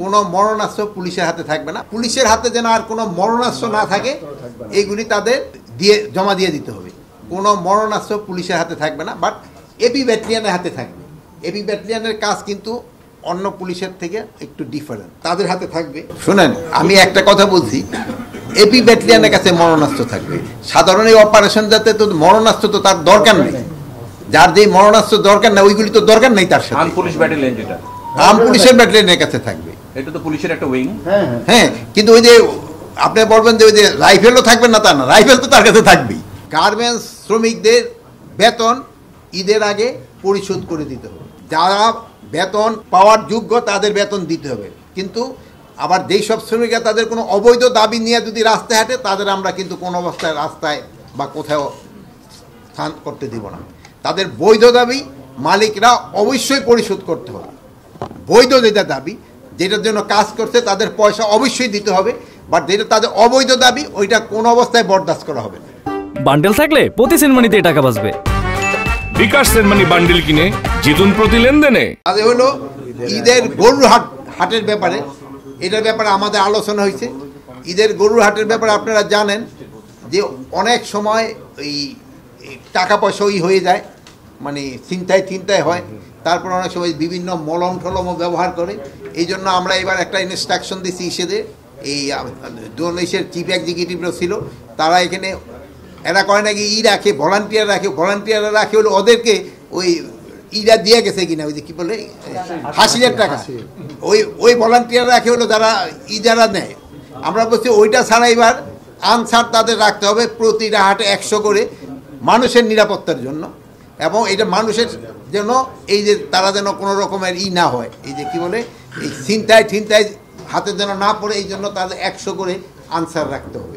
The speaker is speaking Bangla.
কোনো মরণাস্ত্র পুলিশের হাতে থাকবে না, পুলিশের হাতে যেন আর কোনো মরণাস্ত্র না থাকে এইগুলি তাদের জমা দিয়ে দিতে হবে। কোনো মরণাস্ত্র পুলিশের হাতে থাকবে না, বাট এপি ব্যাটালিয়নের হাতে থাকবে। এপি ব্যাটালিয়নের কাজ কিন্তু অন্য পুলিশের থেকে একটু ডিফারেন্ট, তাদের হাতে থাকবে। শুনেন, আমি একটা কথা বলছি, এপি ব্যাটালিয়নের কাছে মরণাস্ত্র থাকবে। সাধারণ এই অপারেশন যাতে তো মরণাস্ত্র তো তার দরকার নেই, যার যে মরণাস্ত্র দরকার না ওইগুলি তো দরকার নেই তার সাথে। পুলিশ ব্যাটালিয়ন যেটা আর্ম পুলিশের ব্যাটালিয়নের কাছে থাকবে, এটা তো পুলিশের একটা উইং। হ্যাঁ, কিন্তু ওই যে আপনি বলবেন যে ওই যে রাইফেলও থাকবে না, তা না, রাইফেল তো তার কাছে থাকবেই। গার্মেন্টস শ্রমিকদের বেতন ঈদের আগে পরিশোধ করে দিতে হবে। যারা বেতন পাওয়ার যোগ্য তাদের বেতন দিতে হবে, কিন্তু আবার যেই সব শ্রমিকরা তাদের কোনো অবৈধ দাবি নিয়ে যদি রাস্তায় হাঁটে তাদের আমরা কিন্তু কোনো অবস্থায় রাস্তায় বা কোথাও স্থান করতে দিব না। তাদের বৈধ দাবি মালিকরা অবশ্যই পরিশোধ করতে হবে। বৈধ যেটা দাবি, যেটার জন্য কাজ করছে তাদের পয়সা অবশ্যই দিতে হবে, বাট যেটা তাদের অবৈধ দাবি ওইটা কোনো অবস্থায় বরদাস্ত করা হবে না। বান্ডেল থাকলে প্রতি সেনমানিতে টাকা বাঁচবে। বিকাশ সেনমানি বান্ডেল কিনে জিতুন প্রতি লেনদেনে। আজ হলো ঈদের গরুর হাটের ব্যাপারে, এটার ব্যাপারে আমাদের আলোচনা হয়েছে। ঈদের গরুর হাটের ব্যাপারে আপনারা জানেন যে অনেক সময় এই টাকা পয়সা হয়ে যায়, মানে চিন্তায় হয়। তারপর অনেক সময় বিভিন্ন মলম টলমও ব্যবহার করে। এই জন্য আমরা এবার একটা ইনস্ট্রাকশন দিচ্ছি ইসেদের, এই ডোনেশের চিফ এক্সিকিউটিভরা ছিল, তারা এখানে এরা করে নাকি রাখে, ভলান্টিয়াররা রাখে হলো ওদেরকে ওই ইরা দিয়ে গেছে কিনা, ওই যে কী বলে হাসিলের টাকা, ওই ভলান্টিয়ার রাখে হলো যারা ইজারা নেয়। আমরা বলছি ওইটা ছাড়া এবার আনসার তাদের রাখতে হবে প্রতিটা হাটে 100 করে, মানুষের নিরাপত্তার জন্য, এবং এটা মানুষের যেন এই যে তারা যেন কোনো রকমের না হয়, এই যে কি বলে এই ছিনতাই হাতে যেন না পড়ে, এই জন্য তাদের 100 করে আনসার রাখতে হবে।